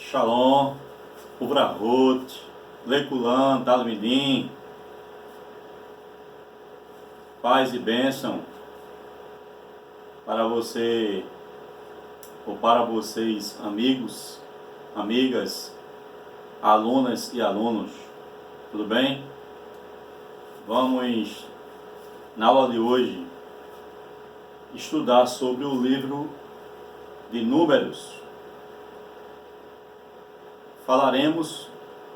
Shalom, Uvrahot, Leculan, Talmidim, paz e bênção para você ou para vocês, amigos, amigas, alunas e alunos. Tudo bem? Vamos, na aula de hoje, estudar sobre o livro de Números. Falaremos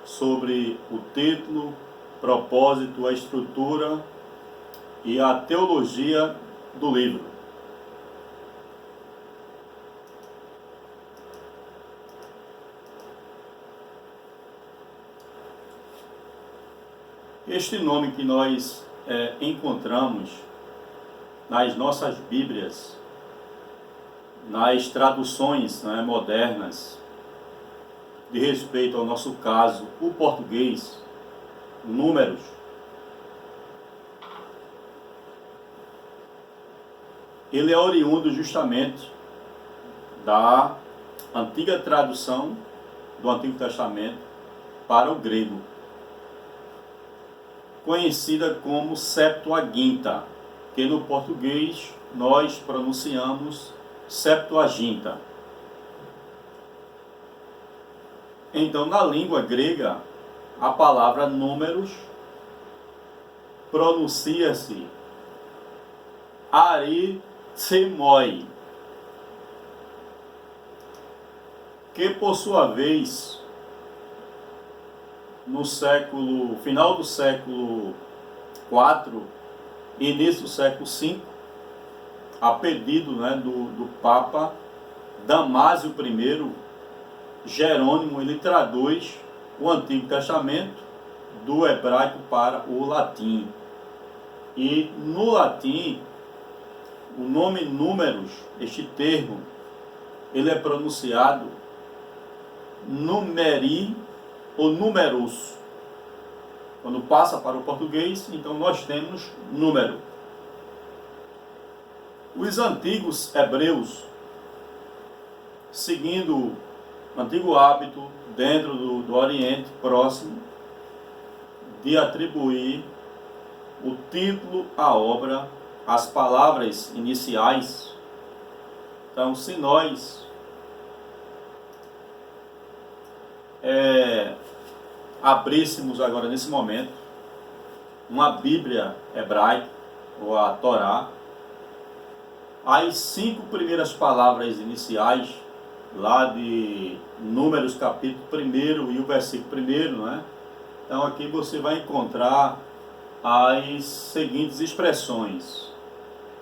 sobre o título, propósito, a estrutura e a teologia do livro. Este nome que nós encontramos nas nossas Bíblias, nas traduções modernas, de respeito ao nosso caso, o português, Números, ele é oriundo justamente da antiga tradução do Antigo Testamento para o grego, conhecida como Septuaginta, que no português nós pronunciamos Septuaginta. Então, na língua grega, a palavra números pronuncia-se aritsemoi, que por sua vez, no final do século IV, início do século V, a pedido do Papa Damásio I, Jerônimo, ele traduz o Antigo Testamento do hebraico para o latim. E no latim, o nome números, este termo, ele é pronunciado numeri ou numerus. Quando passa para o português, então nós temos número. Os antigos hebreus, seguindo o antigo hábito dentro do Oriente Próximo de atribuir o título à obra, as palavras iniciais. Então, se nós abríssemos agora nesse momento uma Bíblia hebraica, ou a Torá, as 5 primeiras palavras iniciais lá de Números capítulo 1 e o versículo 1, Então aqui você vai encontrar as seguintes expressões.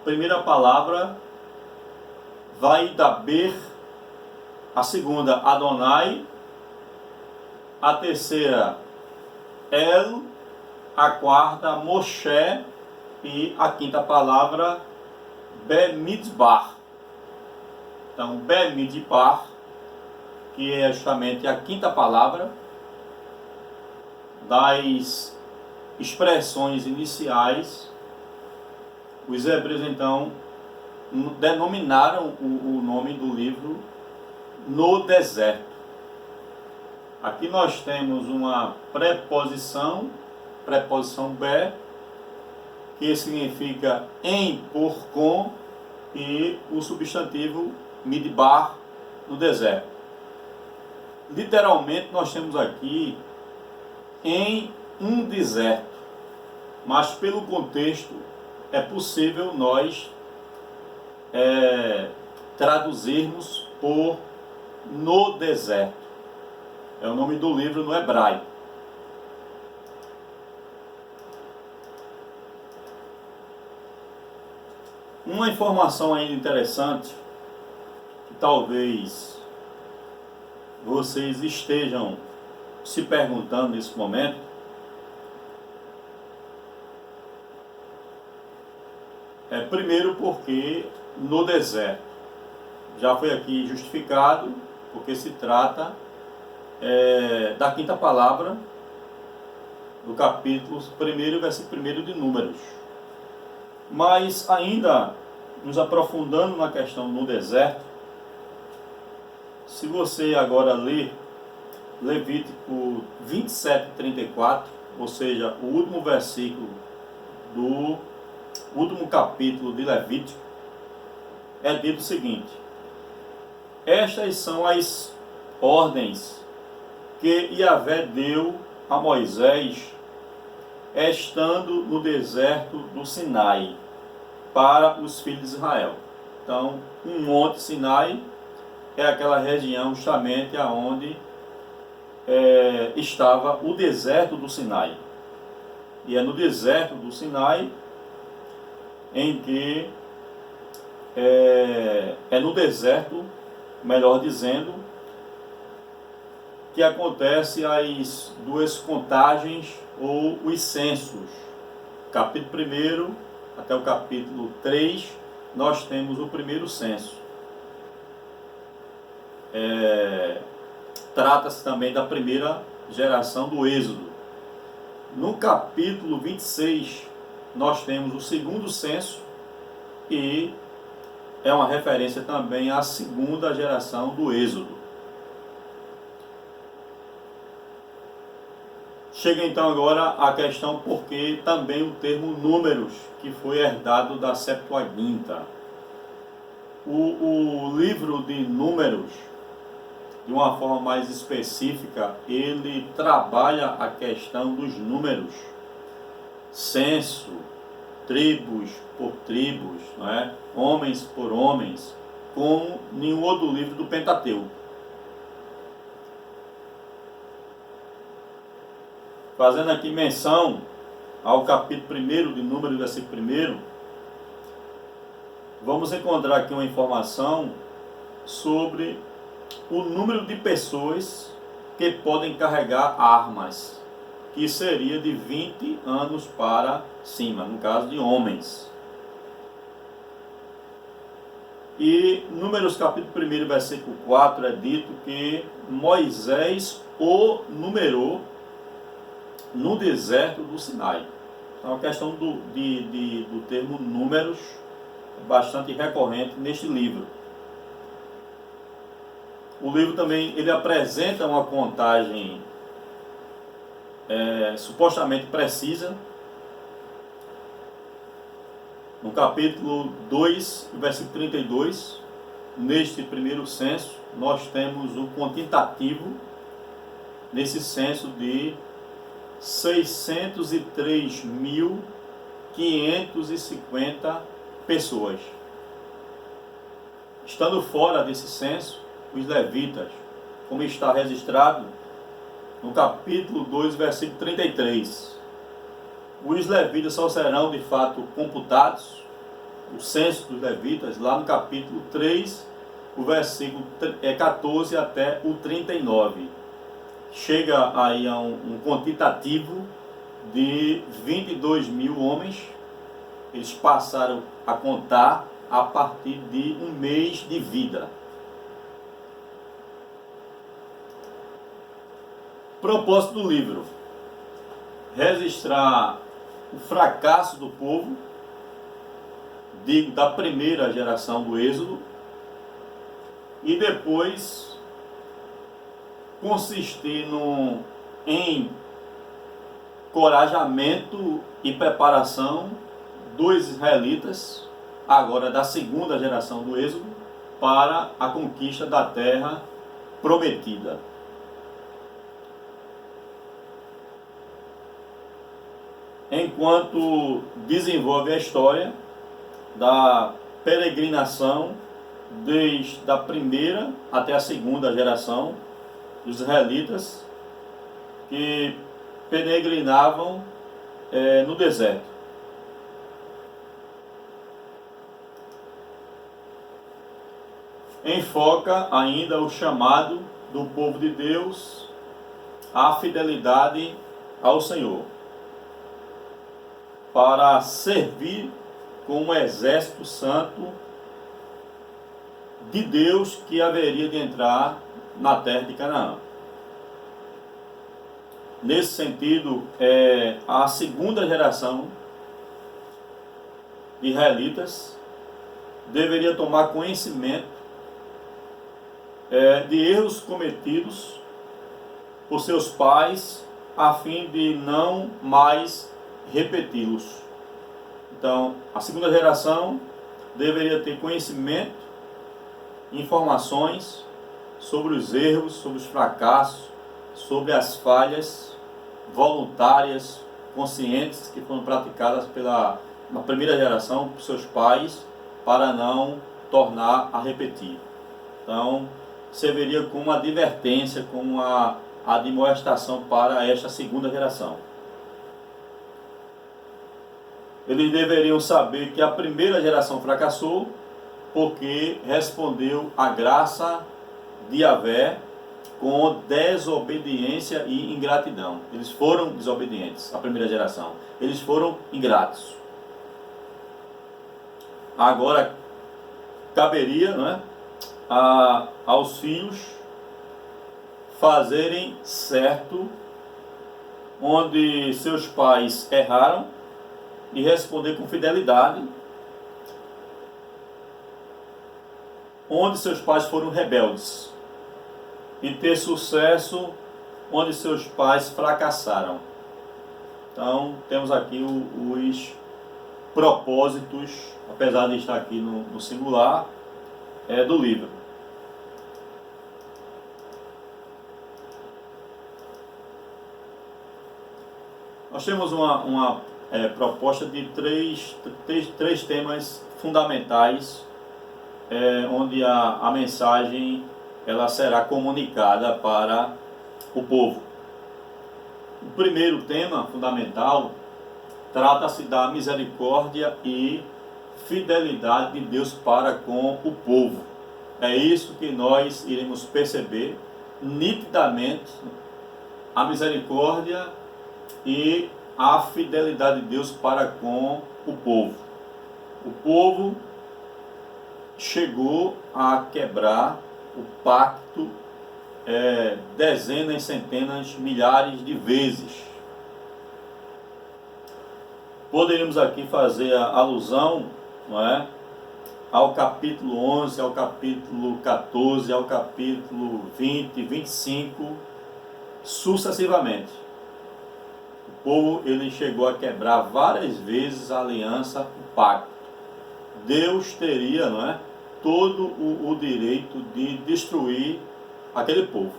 Primeira palavra, Vaidaber, a segunda, Adonai, a terceira, El, a quarta, Moshe, e a quinta palavra, Bemidbar. Então, Bemidbar, que é justamente a quinta palavra das expressões iniciais, os hebreus então denominaram o nome do livro No Deserto. Aqui nós temos uma preposição be, que significa em, por, com, e o substantivo midbar, no deserto. Literalmente nós temos aqui em um deserto, mas pelo contexto é possível nós traduzirmos por no deserto. É o nome do livro no hebraico. Uma informação ainda interessante, que talvez vocês estejam se perguntando nesse momento, primeiro porque no deserto, já foi aqui justificado, porque se trata da quinta palavra do capítulo 1, versículo 1 de Números. Mas ainda nos aprofundando na questão no deserto, se você agora ler Levítico 27:34, ou seja, o último versículo do último capítulo de Levítico, é dito o seguinte: estas são as ordens que Yahvé deu a Moisés, estando no deserto do Sinai, para os filhos de Israel. Então, um monte Sinai é aquela região justamente aonde estava o deserto do Sinai. E é no deserto do Sinai em que é no deserto, melhor dizendo, que acontece as duas contagens ou os censos. Capítulo 1 até o capítulo 3, nós temos o primeiro censo. Trata-se também da primeira geração do Êxodo. No capítulo 26, nós temos o segundo censo e é uma referência também à segunda geração do Êxodo. Chega então agora a questão porque também o termo números, que foi herdado da Septuaginta. O livro de números, de uma forma mais específica, ele trabalha a questão dos números, censo, tribos por tribos, não é? Homens por homens, como nenhum outro livro do Pentateuco. Fazendo aqui menção ao capítulo 1 de Números, versículo 1, vamos encontrar aqui uma informação sobre o número de pessoas que podem carregar armas, que seria de 20 anos para cima, no caso de homens. E Números capítulo 1, versículo 4, é dito que Moisés o numerou no deserto do Sinai. Então a questão do termo números é bastante recorrente neste livro. O livro também ele apresenta uma contagem supostamente precisa. No capítulo 2, versículo 32, neste primeiro censo, nós temos o quantitativo, nesse censo, de 603.550 pessoas. Estando fora desse censo, os levitas, como está registrado no capítulo 2, versículo 33. Os levitas só serão de fato computados, o censo dos levitas, lá no capítulo 3, o versículo 14 até o 39. Chega aí a um quantitativo de 22.000 homens. Eles passaram a contar a partir de um mês de vida. Propósito do livro: registrar o fracasso do povo, da primeira geração do Êxodo, e depois consistir em encorajamento e preparação dos israelitas, agora da segunda geração do Êxodo, para a conquista da terra prometida. Enquanto desenvolve a história da peregrinação desde a primeira até a segunda geração dos israelitas que peregrinavam no deserto. Enfoca ainda o chamado do povo de Deus à fidelidade ao Senhor, para servir como exército santo de Deus que haveria de entrar na terra de Canaã. Nesse sentido, a segunda geração de israelitas deveria tomar conhecimento de erros cometidos por seus pais, a fim de não mais repeti-los. Então, a segunda geração deveria ter conhecimento, informações sobre os erros, sobre os fracassos, sobre as falhas voluntárias, conscientes, que foram praticadas na primeira geração por seus pais, para não tornar a repetir. Então, serviria como uma advertência, como uma admoestação para esta segunda geração. Eles deveriam saber que a primeira geração fracassou porque respondeu à graça de Yahvé com desobediência e ingratidão. Eles foram desobedientes, a primeira geração. Eles foram ingratos. Agora, caberia, não é, aos filhos fazerem certo onde seus pais erraram e responder com fidelidade onde seus pais foram rebeldes, e ter sucesso onde seus pais fracassaram. Então, temos aqui os propósitos, apesar de estar aqui no singular, do livro. Nós temos uma proposta de três temas fundamentais, onde a mensagem ela será comunicada para o povo. O primeiro tema fundamental trata-se da misericórdia e fidelidade de Deus para com o povo. É isso que nós iremos perceber nitidamente, a misericórdia e a fidelidade de Deus para com o povo. O povo chegou a quebrar o pacto dezenas, centenas, milhares de vezes. Poderíamos aqui fazer a alusão, não é, ao capítulo 11, ao capítulo 14, ao capítulo 20, 25, sucessivamente. O povo ele chegou a quebrar várias vezes a aliança, o pacto. Deus teria, não é, todo o direito de destruir aquele povo.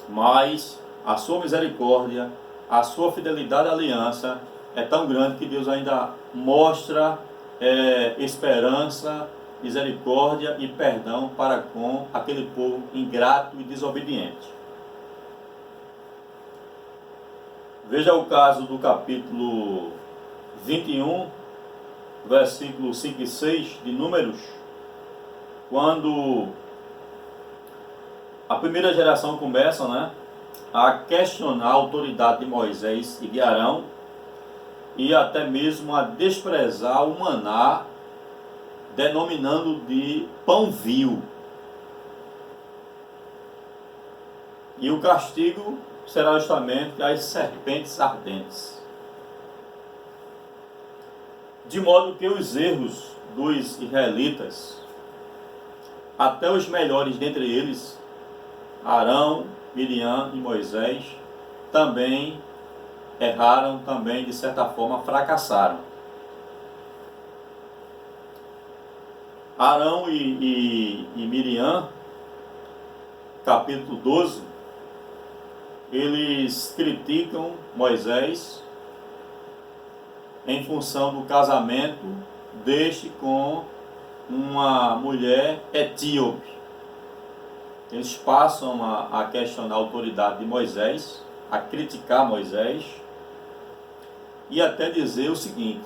Mas a sua misericórdia, a sua fidelidade à aliança é tão grande que Deus ainda mostra esperança, misericórdia e perdão para com aquele povo ingrato e desobediente. Veja o caso do capítulo 21, versículos 5 e 6 de Números, quando a primeira geração começa, né, a questionar a autoridade de Moisés e de Arão, e até mesmo a desprezar o maná, denominando de pão vil. E o castigo será justamente as serpentes ardentes. De modo que os erros dos israelitas, até os melhores dentre eles, Arão, Miriam e Moisés, também erraram, também de certa forma fracassaram. Arão e Miriam, capítulo 12, eles criticam Moisés em função do casamento deste com uma mulher etíope. Eles passam a questionar a autoridade de Moisés, a criticar Moisés e até dizer o seguinte: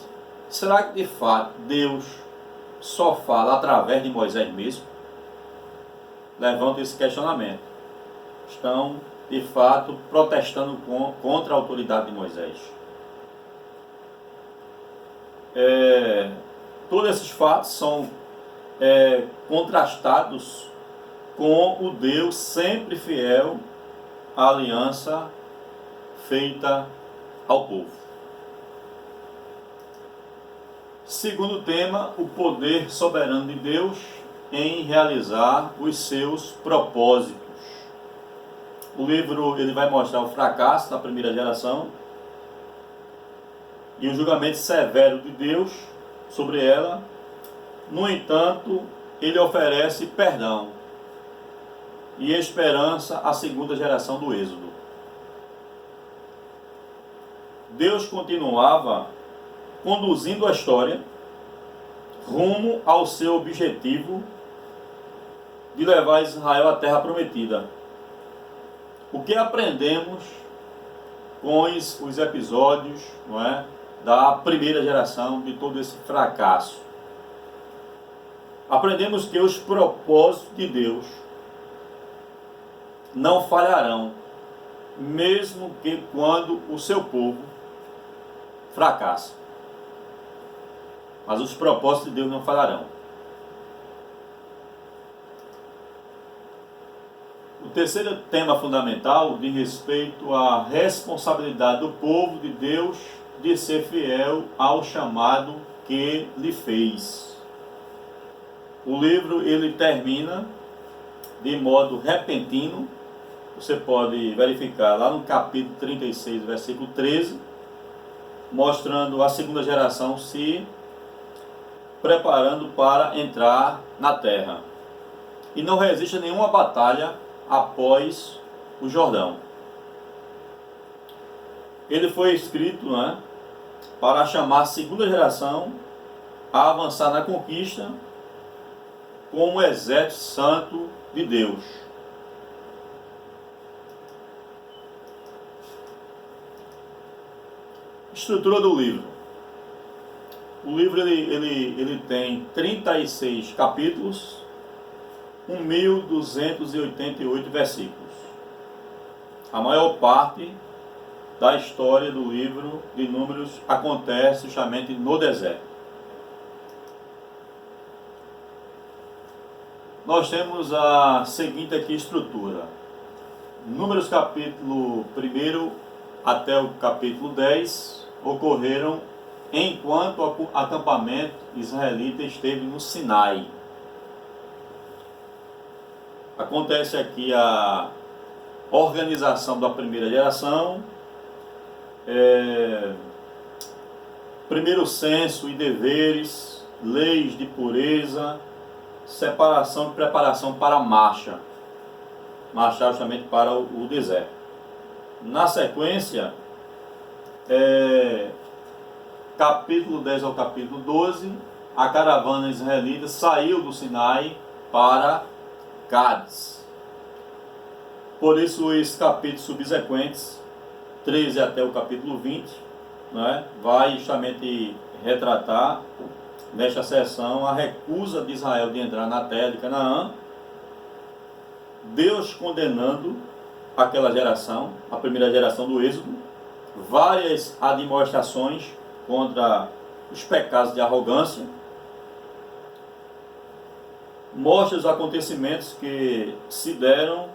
será que de fato Deus só fala através de Moisés mesmo? Levanta esse questionamento. Estão de fato protestando contra a autoridade de Moisés. Todos esses fatos são contrastados com o Deus sempre fiel à aliança feita ao povo. Segundo tema, o poder soberano de Deus em realizar os seus propósitos. O livro ele vai mostrar o fracasso da primeira geração e o julgamento severo de Deus sobre ela. No entanto, ele oferece perdão e esperança à segunda geração do Êxodo. Deus continuava conduzindo a história rumo ao seu objetivo de levar Israel à terra prometida. O que aprendemos com os episódios, não é, da primeira geração, de todo esse fracasso? Aprendemos que os propósitos de Deus não falharão, mesmo que quando o seu povo fracassa. Mas os propósitos de Deus não falharão. O terceiro tema fundamental diz respeito à responsabilidade do povo de Deus de ser fiel ao chamado que lhe fez. O livro ele termina de modo repentino. Você pode verificar lá no capítulo 36, versículo 13, mostrando a segunda geração se preparando para entrar na terra. E não resiste a nenhuma batalha após o Jordão. Ele foi escrito, né, para chamar a segunda geração a avançar na conquista como exército santo de Deus. Estrutura do livro. O livro ele tem 36 capítulos, 1.288 versículos. A maior parte da história do livro de Números acontece justamente no deserto. Nós temos a seguinte aqui estrutura. Números capítulo 1 até o capítulo 10 ocorreram enquanto o acampamento israelita esteve no Sinai. Acontece aqui a organização da primeira geração, primeiro censo e deveres, leis de pureza, separação e preparação para a marchar justamente para o deserto. Na sequência, capítulo 10 ao capítulo 12, a caravana israelita saiu do Sinai para Cádiz. Por isso, os capítulos subsequentes, 13 até o capítulo 20, né, vai justamente retratar, nesta sessão, a recusa de Israel de entrar na terra de Canaã, Deus condenando aquela geração, a primeira geração do Êxodo, várias admoestações contra os pecados de arrogância, mostra os acontecimentos que se deram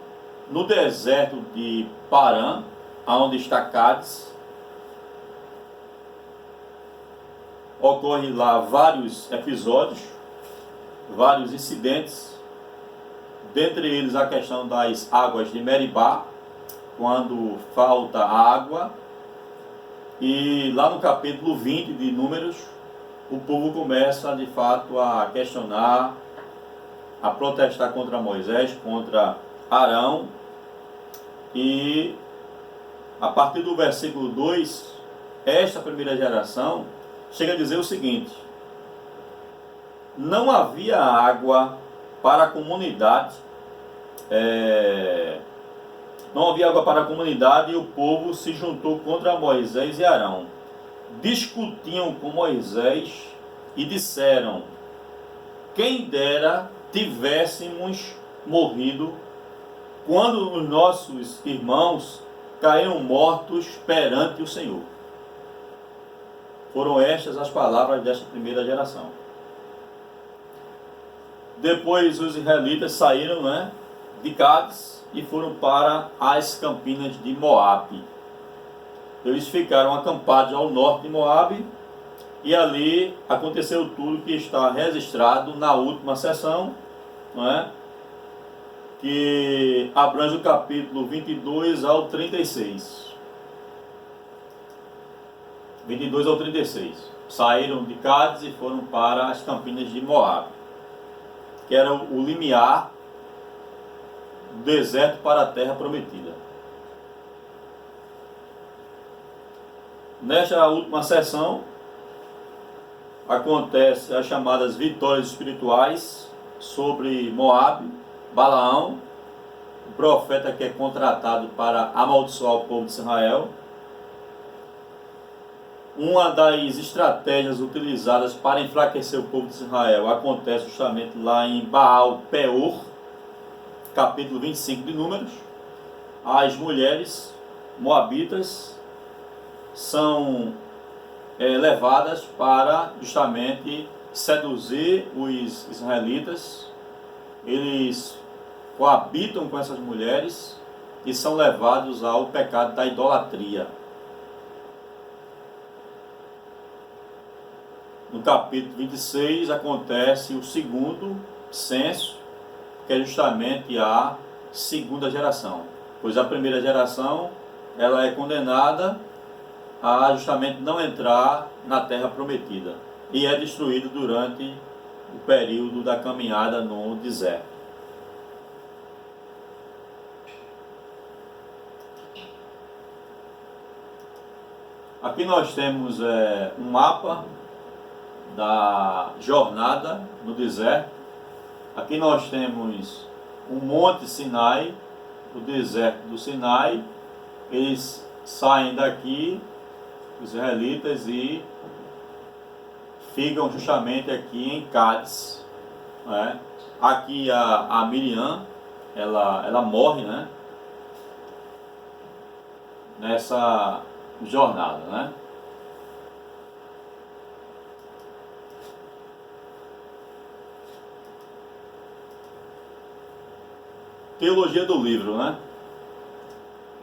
no deserto de Parã, onde está Cádiz. Ocorre lá vários episódios, vários incidentes, dentre eles a questão das águas de Meribá, quando falta água. E lá no capítulo 20 de Números, o povo começa de fato a questionar, a protestar contra Moisés, contra Arão. E a partir do versículo 2, esta primeira geração chega a dizer o seguinte: não havia água para a comunidade, não havia água para a comunidade, e o povo se juntou contra Moisés e Arão. Discutiam com Moisés e disseram: quem dera tivéssemos morrido quando os nossos irmãos caíram mortos perante o Senhor. Foram estas as palavras desta primeira geração. Depois os israelitas saíram, né, de Cádiz e foram para as campinas de Moabe. Eles ficaram acampados ao norte de Moabe, e ali aconteceu tudo que está registrado na última sessão, não é? que abrange o capítulo 22 ao 36. 22 ao 36. Saíram de Cádiz e foram para as campinas de Moabe, que era o limiar do deserto para a terra prometida. Nesta última sessão, acontecem as chamadas vitórias espirituais sobre Moabe, Balaão, o profeta que é contratado para amaldiçoar o povo de Israel. Uma das estratégias utilizadas para enfraquecer o povo de Israel acontece justamente lá em Baal Peor, capítulo 25 de Números. As mulheres moabitas são levadas para justamente seduzir os israelitas. Eles coabitam com essas mulheres e são levados ao pecado da idolatria. No capítulo 26 acontece o segundo censo, que é justamente a segunda geração, pois a primeira geração ela é condenada a justamente não entrar na terra prometida e é destruído durante o período da caminhada no deserto. Aqui nós temos um mapa da jornada no deserto. Aqui nós temos o Monte Sinai, o deserto do Sinai. Eles saem daqui, os israelitas, e ficam justamente aqui em Cádiz, né? Aqui a Miriam, ela morre, né, nessa jornada, né? Teologia do livro, né?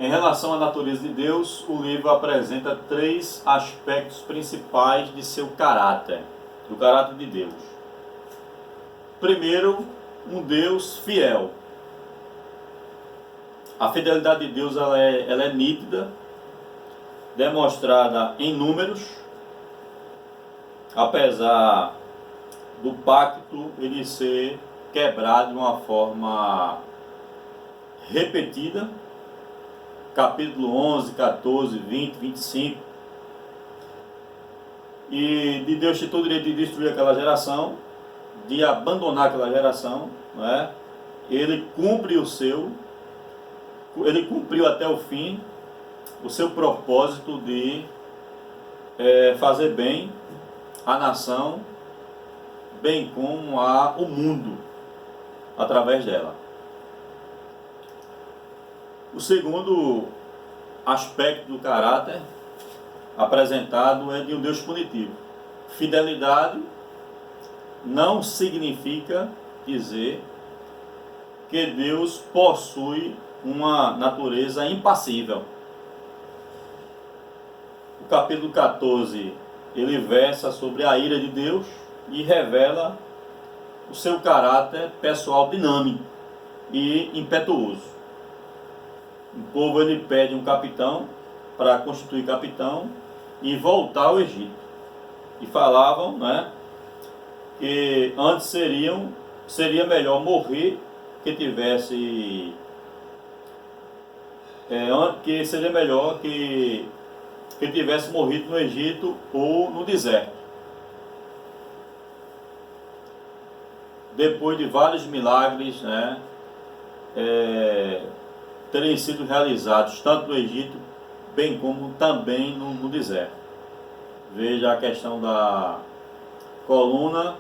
Em relação à natureza de Deus, o livro apresenta 3 aspectos principais de seu caráter, do caráter de Deus. Primeiro, um Deus fiel. A fidelidade de Deus ela é nítida, demonstrada em números, apesar do pacto ele ser quebrado de uma forma repetida. Capítulo 11, 14, 20, 25. E de Deus tinha todo o direito de destruir aquela geração, de abandonar aquela geração, né? Ele cumpre ele cumpriu até o fim o seu propósito de fazer bem à nação, bem como o mundo, através dela. O segundo aspecto do caráter apresentado é de um Deus punitivo. Fidelidade não significa dizer que Deus possui uma natureza impassível. O capítulo 14, ele versa sobre a ira de Deus e revela o seu caráter pessoal dinâmico e impetuoso. O povo ele pede um capitão para constituir capitão e voltar ao Egito. E falavam, né, que antes seria melhor morrer que tivesse que seria melhor que tivesse morrido no Egito ou no deserto. Depois de vários milagres, né, terem sido realizados tanto no Egito, bem como também no deserto. Veja a questão da coluna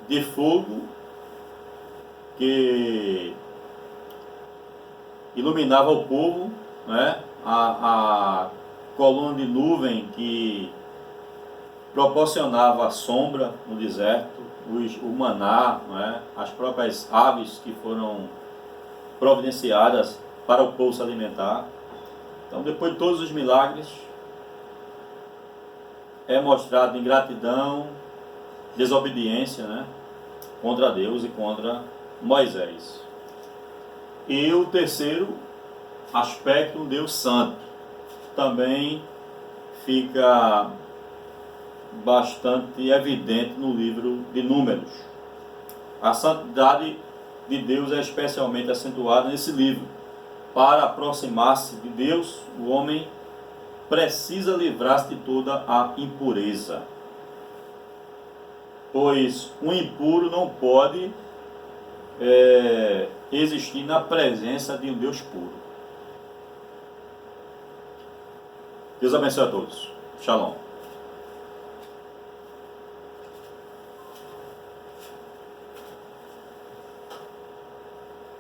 de fogo que iluminava o povo, né? A coluna de nuvem que proporcionava a sombra no deserto, o maná, né? As próprias aves que foram providenciadas para o povo se alimentar. Então, depois de todos os milagres, é mostrado ingratidão, desobediência, né, contra Deus e contra Moisés. E o terceiro aspecto, um Deus santo, também fica bastante evidente no livro de Números. A santidade de Deus é especialmente acentuada nesse livro. Para aproximar-se de Deus, o homem precisa livrar-se de toda a impureza. Pois um impuro não pode existir na presença de um Deus puro. Deus abençoe a todos. Shalom.